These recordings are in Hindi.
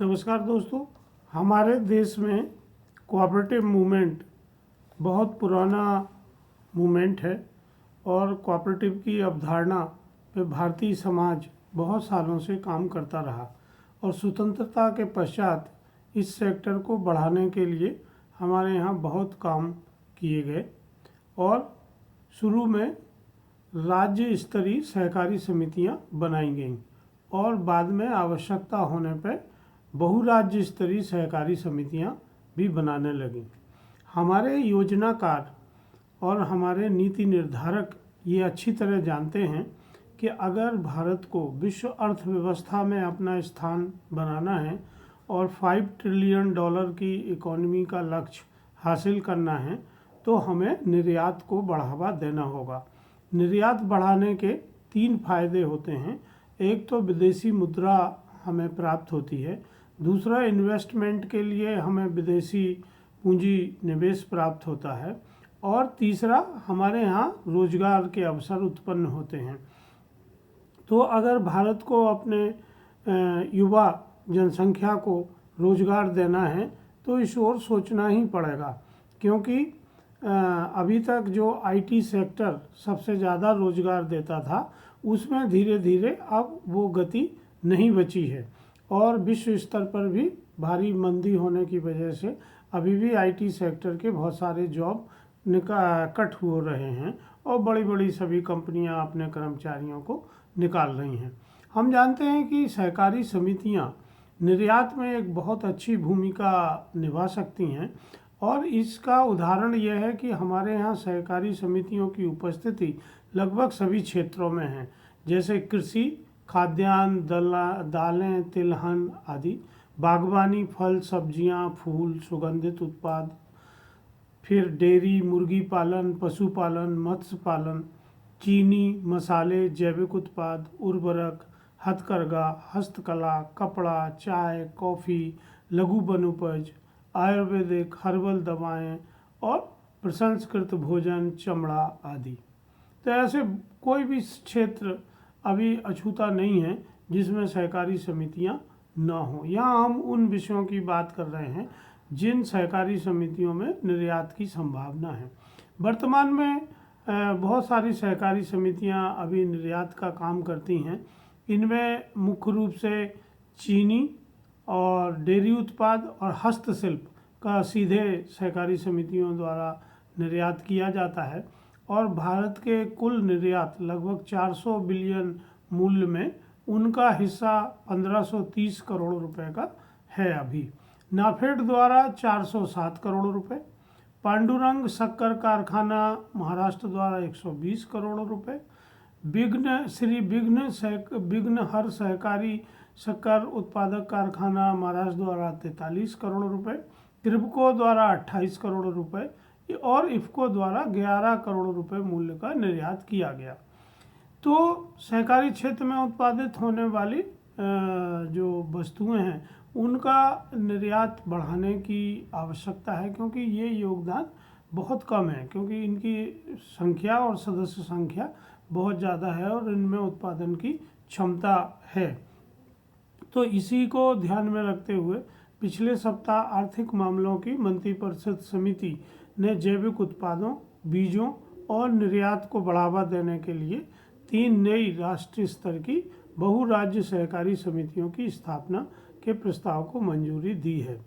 नमस्कार दोस्तों। हमारे देश में कोऑपरेटिव मूवमेंट बहुत पुराना मूवमेंट है और कोऑपरेटिव की अवधारणा पे भारतीय समाज बहुत सालों से काम करता रहा और स्वतंत्रता के पश्चात इस सेक्टर को बढ़ाने के लिए हमारे यहाँ बहुत काम किए गए और शुरू में राज्य स्तरीय सहकारी समितियाँ बनाई गईं और बाद में आवश्यकता होने पर बहुराज्य स्तरीय सहकारी समितियां भी बनाने लगी। हमारे योजनाकार और हमारे नीति निर्धारक ये अच्छी तरह जानते हैं कि अगर भारत को विश्व अर्थव्यवस्था में अपना स्थान बनाना है और 5 ट्रिलियन डॉलर की इकोनॉमी का लक्ष्य हासिल करना है तो हमें निर्यात को बढ़ावा देना होगा। निर्यात बढ़ाने के 3 फायदे होते हैं। एक तो विदेशी मुद्रा हमें प्राप्त होती है, दूसरा इन्वेस्टमेंट के लिए हमें विदेशी पूंजी निवेश प्राप्त होता है और तीसरा हमारे यहाँ रोजगार के अवसर उत्पन्न होते हैं। तो अगर भारत को अपने युवा जनसंख्या को रोजगार देना है तो इस ओर सोचना ही पड़ेगा, क्योंकि अभी तक जो आईटी सेक्टर सबसे ज़्यादा रोजगार देता था उसमें धीरे धीरे अब वो गति नहीं बची है और विश्व स्तर पर भी भारी मंदी होने की वजह से अभी भी आईटी सेक्टर के बहुत सारे जॉब कट हो रहे हैं और बड़ी बड़ी सभी कंपनियां अपने कर्मचारियों को निकाल रही हैं। हम जानते हैं कि सहकारी समितियां निर्यात में एक बहुत अच्छी भूमिका निभा सकती हैं और इसका उदाहरण यह है कि हमारे यहाँ सहकारी समितियों की उपस्थिति लगभग सभी क्षेत्रों में है, जैसे कृषि, खाद्यान्न, दालें, तिलहन आदि, बागवानी, फल, सब्जियां, फूल, सुगंधित उत्पाद, फिर डेयरी, मुर्गी पालन, पशुपालन, मत्स्य पालन, चीनी, मसाले, जैविक उत्पाद, उर्वरक, हथकरघा, हस्तकला, कपड़ा, चाय, कॉफ़ी, लघु वनोपज, आयुर्वेदिक, हर्बल दवाएं और प्रसंस्कृत भोजन, चमड़ा आदि। तो ऐसे कोई भी क्षेत्र अभी अछूता नहीं है जिसमें सहकारी समितियां ना हो। यहाँ हम उन विषयों की बात कर रहे हैं जिन सहकारी समितियों में निर्यात की संभावना है। वर्तमान में बहुत सारी सहकारी समितियां अभी निर्यात का काम करती हैं। इनमें मुख्य रूप से चीनी और डेयरी उत्पाद और हस्तशिल्प का सीधे सहकारी समितियों द्वारा निर्यात किया जाता है और भारत के कुल निर्यात लगभग 400 बिलियन मूल्य में उनका हिस्सा 1530 करोड़ रुपए का है। अभी नाफेड द्वारा 407 करोड़ रुपए, पांडुरंग शक्कर कारखाना महाराष्ट्र द्वारा 120 करोड़ रुपए, विघ्न हर सहकारी शक्कर उत्पादक कारखाना महाराष्ट्र द्वारा 43 करोड़ रुपए, क्रिब्को द्वारा 28 करोड़ रुपए और इफ्को द्वारा 11 करोड़ रुपए मूल्य का निर्यात किया गया। तो सहकारी क्षेत्र में उत्पादित होने वाली जो वस्तुएं हैं उनका निर्यात बढ़ाने की आवश्यकता है, क्योंकि ये योगदान बहुत कम है, क्योंकि इनकी संख्या और सदस्य संख्या बहुत ज़्यादा है और इनमें उत्पादन की क्षमता है। तो इसी को ध्यान में रखते हुए पिछले सप्ताह आर्थिक मामलों की मंत्रिपरिषद समिति ने जैविक उत्पादों, बीजों और निर्यात को बढ़ावा देने के लिए 3 नई राष्ट्रीय स्तर की बहुराज्य सहकारी समितियों की स्थापना के प्रस्ताव को मंजूरी दी है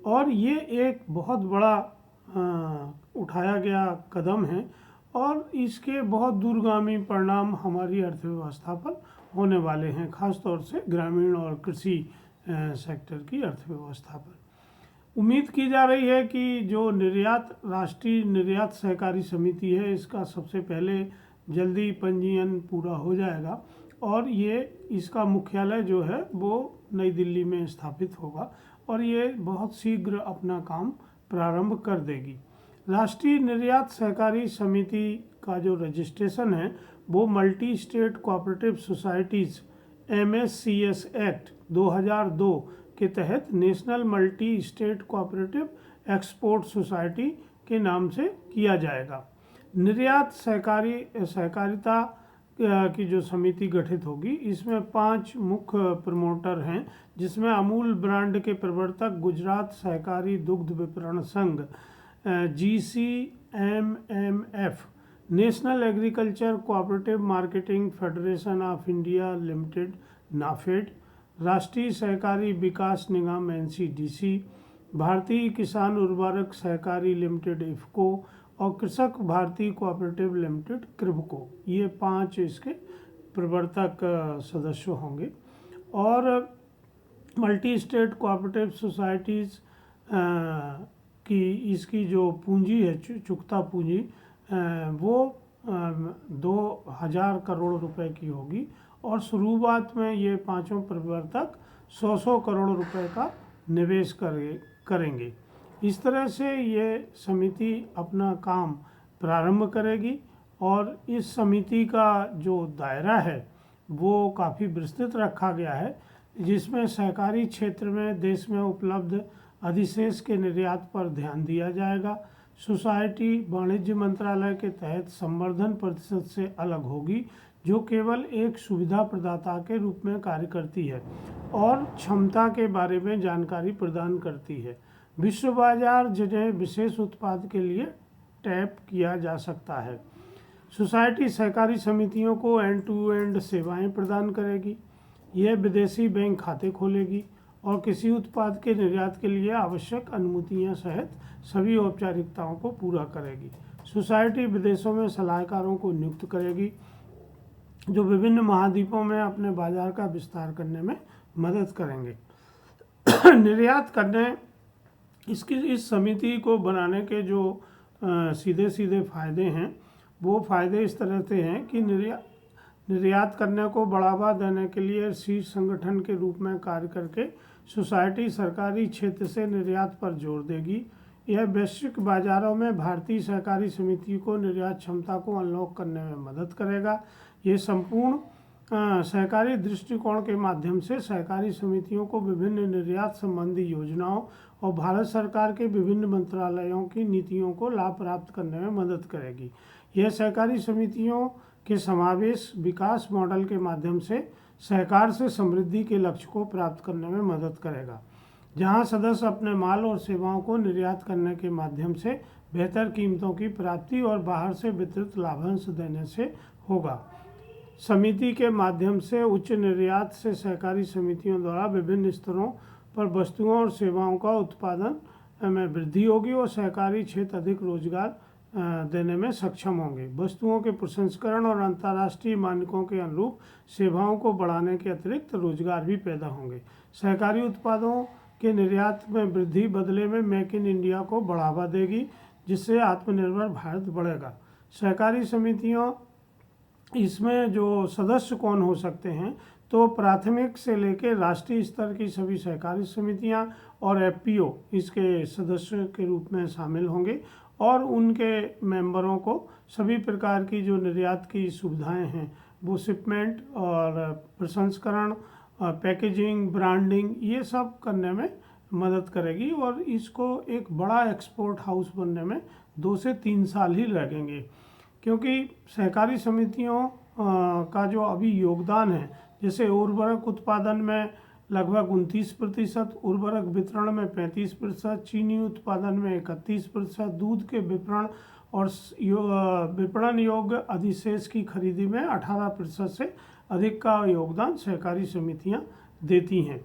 और ये एक बहुत बड़ा उठाया गया कदम है और इसके बहुत दूरगामी परिणाम हमारी अर्थव्यवस्था पर होने वाले हैं, खासतौर से ग्रामीण और कृषि सेक्टर की अर्थव्यवस्था पर। उम्मीद की जा रही है कि जो राष्ट्रीय निर्यात सहकारी समिति है इसका सबसे पहले जल्दी पंजीयन पूरा हो जाएगा और ये इसका मुख्यालय जो है वो नई दिल्ली में स्थापित होगा और ये बहुत शीघ्र अपना काम प्रारंभ कर देगी। राष्ट्रीय निर्यात सहकारी समिति का जो रजिस्ट्रेशन है वो multi state cooperative societies MSCS act 2002 के तहत national multi state cooperative export society के नाम से किया जाएगा। निर्यात सहकारिता की जो समिति गठित होगी, इसमें 5 मुख्य प्रमोटर हैं, जिसमें अमूल ब्रांड के प्रवर्तक, गुजरात सहकारी दुग्ध विपणन संघ GCMMF, national agriculture cooperative marketing federation of India limited NAFED, राष्ट्रीय सहकारी विकास निगम NCDC, भारतीय किसान उर्वरक सहकारी लिमिटेड इफ्को और कृषक भारती कोऑपरेटिव लिमिटेड क्रिबको। ये 5 इसके प्रवर्तक सदस्य होंगे। और मल्टी स्टेट कोऑपरेटिव सोसाइटीज़ की इसकी जो पूंजी है, चुकता पूंजी, वो 2000 करोड़ रुपए की होगी। और शुरुआत में ये पांचों प्रवर्तक 100 करोड़ रुपए का निवेश करेंगे। इस तरह से ये समिति अपना काम प्रारंभ करेगी। और इस समिति का जो दायरा है वो काफ़ी विस्तृत रखा गया है, जिसमें सहकारी क्षेत्र में देश में उपलब्ध अधिशेष के निर्यात पर ध्यान दिया जाएगा। सोसाइटी वाणिज्य मंत्रालय के तहत संवर्धन प्रतिशत से अलग होगी, जो केवल एक सुविधा प्रदाता के रूप में कार्य करती है और क्षमता के बारे में जानकारी प्रदान करती है। विश्व बाजार, जिन्हें विशेष उत्पाद के लिए टैप किया जा सकता है। सोसाइटी सहकारी समितियों को एंड टू एंड सेवाएं प्रदान करेगी। यह विदेशी बैंक खाते खोलेगी और किसी उत्पाद के निर्यात के लिए आवश्यक अनुमतियां सहित सभी औपचारिकताओं को पूरा करेगी। सोसाइटी विदेशों में सलाहकारों को नियुक्त करेगी, जो विभिन्न महाद्वीपों में अपने बाजार का विस्तार करने में मदद करेंगे। निर्यात करने इस समिति को बनाने के जो सीधे सीधे फायदे हैं, वो फायदे इस तरह से हैं कि निर्यात करने को बढ़ावा देने के लिए शीर्ष संगठन के रूप में कार्य करके सोसाइटी सरकारी क्षेत्र से निर्यात पर जोर देगी। यह वैश्विक बाजारों में भारतीय सहकारी समिति को निर्यात क्षमता को अनलॉक करने में मदद करेगा। ये संपूर्ण सहकारी दृष्टिकोण के माध्यम से सहकारी समितियों को विभिन्न निर्यात संबंधी योजनाओं और भारत सरकार के विभिन्न मंत्रालयों की नीतियों को लाभ प्राप्त करने में मदद करेगी। यह सहकारी समितियों के समावेश विकास मॉडल के माध्यम से सहकार से समृद्धि के लक्ष्य को प्राप्त करने में मदद करेगा, जहां सदस्य अपने माल और सेवाओं को निर्यात करने के माध्यम से बेहतर कीमतों की प्राप्ति और बाहर से वितरित लाभांश देने से होगा। समिति के माध्यम से उच्च निर्यात से सहकारी समितियों द्वारा विभिन्न स्तरों पर वस्तुओं और सेवाओं का उत्पादन में वृद्धि होगी और सहकारी क्षेत्र अधिक रोजगार देने में सक्षम होंगे। वस्तुओं के प्रसंस्करण और अंतर्राष्ट्रीय मानकों के अनुरूप सेवाओं को बढ़ाने के अतिरिक्त रोजगार भी पैदा होंगे। सहकारी उत्पादों के निर्यात में वृद्धि बदले में मेक इन इंडिया को बढ़ावा देगी, जिससे आत्मनिर्भर भारत बढ़ेगा। सहकारी समितियों, इसमें जो सदस्य कौन हो सकते हैं, तो प्राथमिक से लेकर राष्ट्रीय स्तर की सभी सहकारी समितियां और FPO इसके सदस्य के रूप में शामिल होंगे और उनके मेंबरों को सभी प्रकार की जो निर्यात की सुविधाएं हैं, वो शिपमेंट और प्रसंस्करण, पैकेजिंग, ब्रांडिंग, ये सब करने में मदद करेगी। और इसको एक बड़ा एक्सपोर्ट हाउस बनने में 2 से 3 साल ही लगेंगे, क्योंकि सहकारी समितियों का जो अभी योगदान है, जैसे उर्वरक उत्पादन में लगभग 29%, उर्वरक वितरण में 35%, चीनी उत्पादन में 31%, दूध के विपणन और विपणन योग्य अधिशेष की खरीदी में 18% से अधिक का योगदान सहकारी समितियां देती हैं।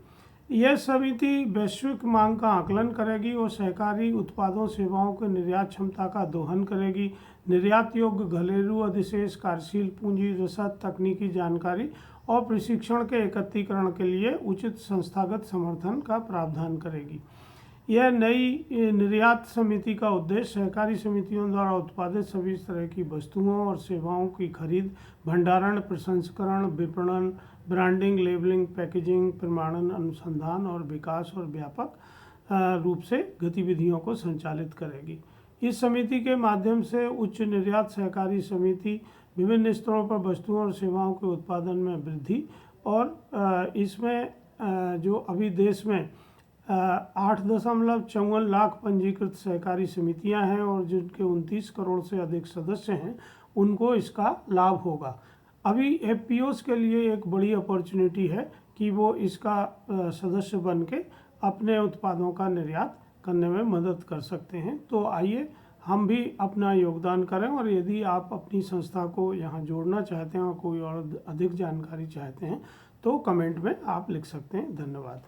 यह समिति वैश्विक मांग का आकलन करेगी और सहकारी उत्पादों सेवाओं के निर्यात क्षमता का दोहन करेगी। निर्यात योग्य घरेलू अधिशेष, कार्यशील पूंजी, रसद, तकनीकी जानकारी और प्रशिक्षण के एकत्रीकरण के लिए उचित संस्थागत समर्थन का प्रावधान करेगी। यह नई निर्यात समिति का उद्देश्य सहकारी समितियों द्वारा उत्पादित सभी तरह की वस्तुओं और सेवाओं की खरीद, भंडारण, प्रसंस्करण, विपणन, ब्रांडिंग, लेबलिंग, पैकेजिंग, प्रमाणन, अनुसंधान और विकास और व्यापक रूप से गतिविधियों को संचालित करेगी। इस समिति के माध्यम से उच्च निर्यात सहकारी समिति विभिन्न स्तरों पर वस्तुओं और सेवाओं के उत्पादन में वृद्धि और इसमें जो अभी देश में 8.54 लाख पंजीकृत सहकारी समितियां हैं और जिनके 29 करोड़ से अधिक सदस्य हैं, उनको इसका लाभ होगा। अभी एफपीओस के लिए एक बड़ी अपॉर्चुनिटी है कि वो इसका सदस्य बन के अपने उत्पादों का निर्यात करने में मदद कर सकते हैं। तो आइए हम भी अपना योगदान करें, और यदि आप अपनी संस्था को यहाँ जोड़ना चाहते हैं और कोई और अधिक जानकारी चाहते हैं तो कमेंट में आप लिख सकते हैं। धन्यवाद।